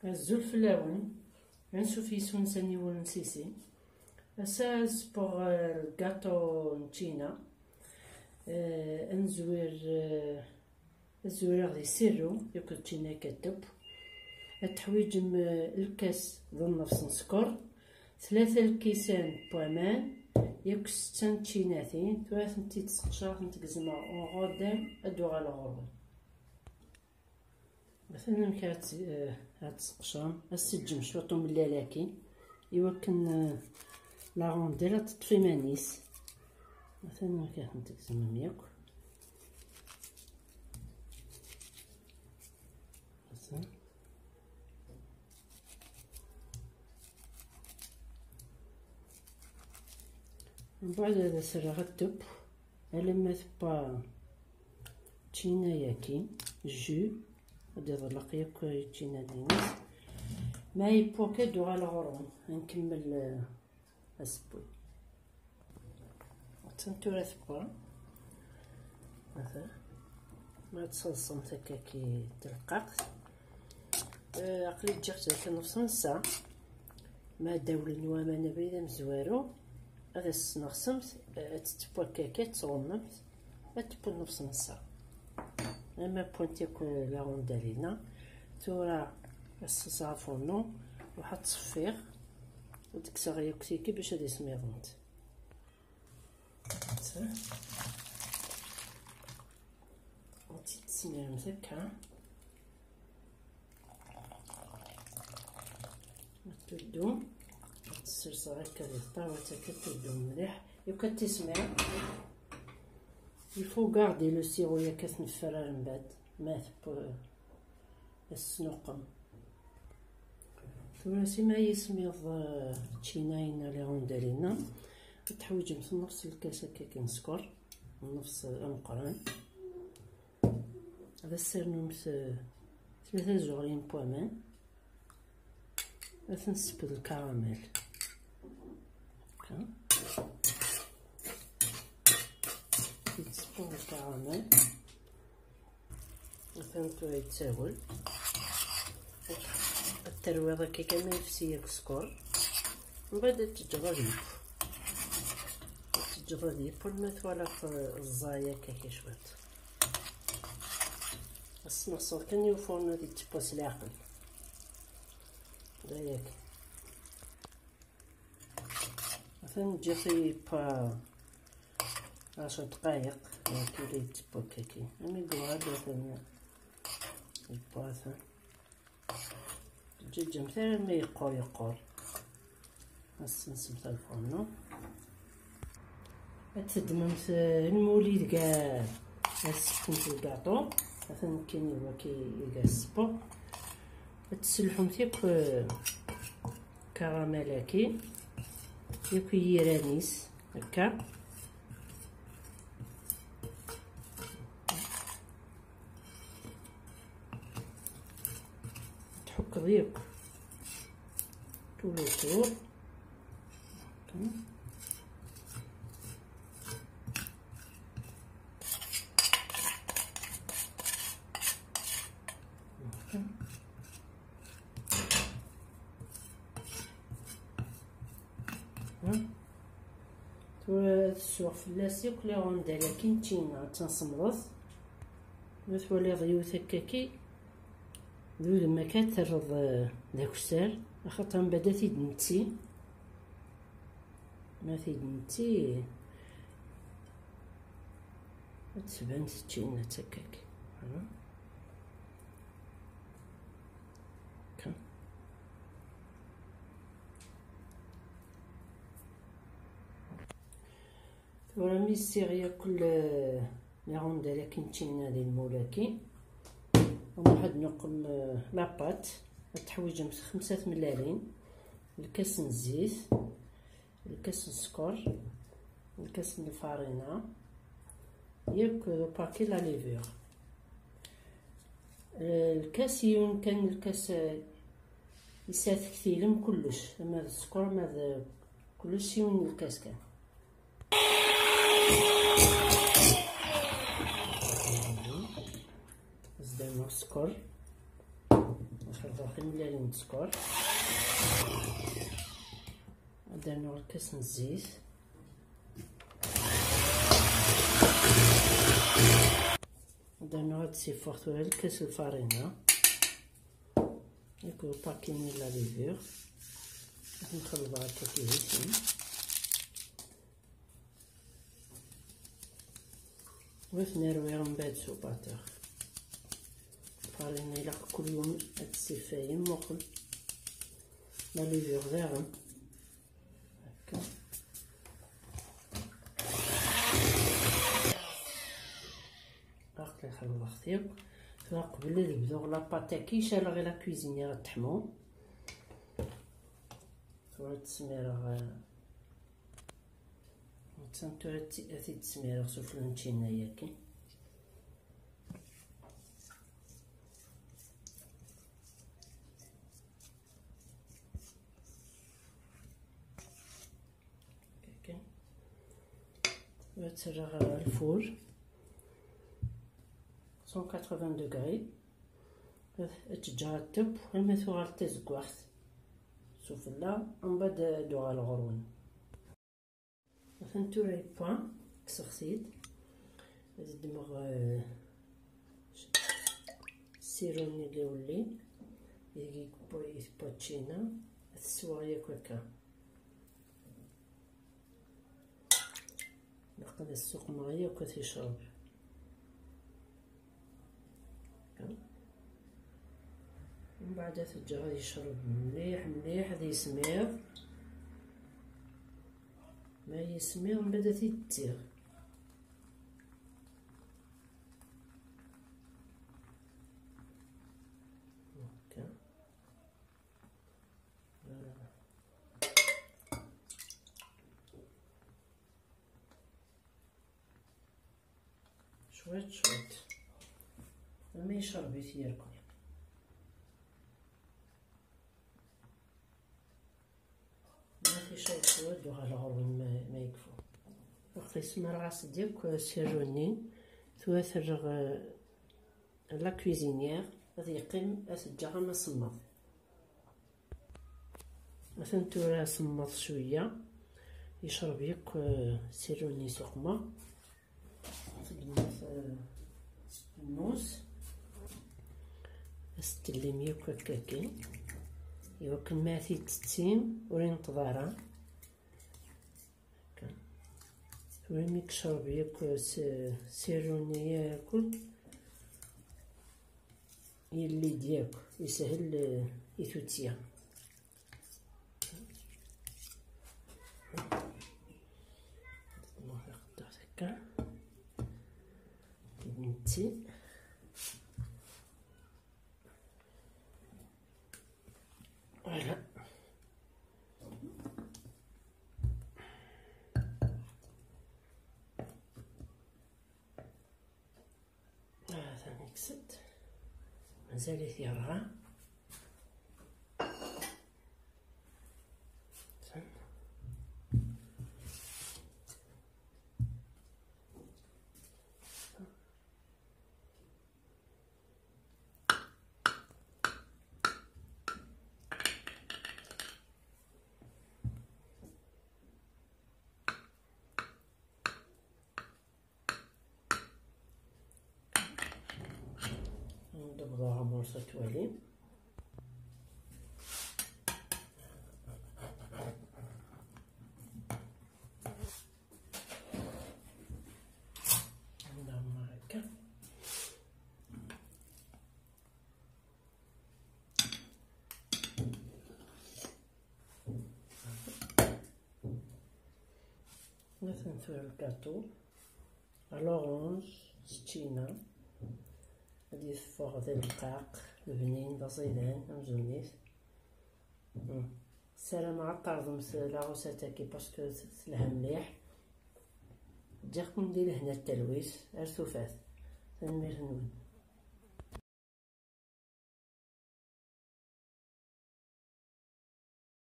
الزول فلاون نشوف يسون سني ونسيسي اساس بوغ الكاطو نتشينا نزوير غادي سيرو ياكل تشينا كتب التحويج الكاس ذو نفس سكر 3 الكيسان بوامان ياك 6 تشيناتين ثلاث نتي تسقشار نتقزما غودان ادو على غرب مثلا كات هاد السقشام السجم شوطو من لالاكي يوكن لا غونديلا تطفي مانيس مثلا كات نتقزما مياك مثلا من بعد هذا سر غتب على ما ثبا تشينا ياكي جو غادي يضلق ياك تشينا دينيس ما يبو كادو على غرون نكمل السبوي تنتورا ثبا مثلا ما تصلصم هكاكي تلقاق عقلي تجي حتى نص ساعه ما داول النوامه نبيذ مزوارو هذا السنغسمت تتبوا كاكات تصوممت تتبوا نص ساعه اما بوانتي لا غوندالينا تورا الصافونو وحط تصفيغ وتكسر يوكسيكي باش هادي سميضنت تسمير مسكها تدو تسرسر هكا الطاوة كتدو مليح كتسمع يفو غاردي لو سيرو يا كتنفرر من بعد ما ثب السنوقم ثم سيما يسميض تشيناينا لي غوندالينا تحويج في نفس الكاس هكا نسكر نفس مقران هذا السرنومس 3 زغرين بوامان باش نسبد الكراميل هكا نسبد الكراميل فهمتو يتساول الترويضه كي كما يفسيك السكر من بعد تجرد ما توالف الزايا كي شوات السنصر كان يوفون هادي تباس العقل داياك مثلا تجي با 10 دقايق كي تبا كاكي امي قواد مثلا الباثا تجي مثلا ما يقور السنسم تاع الفرن تدممت الموليد كاع السكن في الكاطو مثلا كاين هو كي السبو تسلحهم تيك كراميلاكي ياك يرانيس هكا تحك ضيق طول الطول تسوق فلاسي كلي غوندالا كي نتينا تنصمرض مثولي ضيوت هكاكي ذو لما كترض داك السار خاطر من بعد تيدنتي ما تيدنتي تبان تشينا تكاكي ورا ميسيغ ياكل لي غوندالا كي نتينا ديال المولاكي وواحد نقم لاباط التحويجه 5 ملالين الكاس الزيت الكاس السكر الكاس الفارينه ياك باكي لا ليفور الكاس كان الكاس يسات كثيرم كلش اما السكر ما كلش يون الكاس كان زدنا السكر نخلطو غير مليانين السكر. درنا غير كاس من الزيت، درنا هاد السيفورت وهاد الكاس الفارينة يكون باكيني لا ليفور. نخلطها هكا كيهيسين وثنرويها من بعد سوباتور فارينة. إلا كل يوم هاد السيفاين موقل لا ليفور داغن هكا. باقي خلطتيك قبل نبداو لا باتاكي شالا غير لا كويزينيير تحمو هاد التسميره تسنتو هاد التسميره خصو فلونتشينا ياكي. وتسرغ الفور 180 دوغري تجرتب المثو غالتا زكواخت سفلا ومن بعد دوغا الغرون. مثلا توراي بوان كسختيد دمغ السيروني اللي ولي يجي بوتشينا تسوا ياك هكا. نقد السوق معايا وكتشرب ومن بعد تجا غادي يشرب مليح مليح. هذا يسمير ما يسمير من بعد تيتيغ هكا. شويت شويت ما يشرب ياكل. شوية شوية دوغا الغرون ما يكفو. وقت يسمر الراس ديالك سيروني توثرغ لا كويزينيير غادي يقيم تجا ما صمض. مثلا تورا صمض شوية يشرب ياك سيروني سقمة في النص استلم ياك هكاكي يوكل ماثي تتيم ورين تضارا هكا. ورين يكشرب ياك سيروني ياكل يلي ديالك يسهل يثوتيا. هكا بنتي فوالا. هذا ميكسد مازال يثيرها. ندبضوها مرصة توالي. ندعمها هكا. مثلا ثوال الكاطو الأورانج ستينا غادي يصفوغ ذا الرقاق البنين بسيطين مزونيس. سالا مع الطرد لاغوسا تاكي باسكو تلها مليح. جاكم ندير هنا التلويس ارثوفات تنمير نون.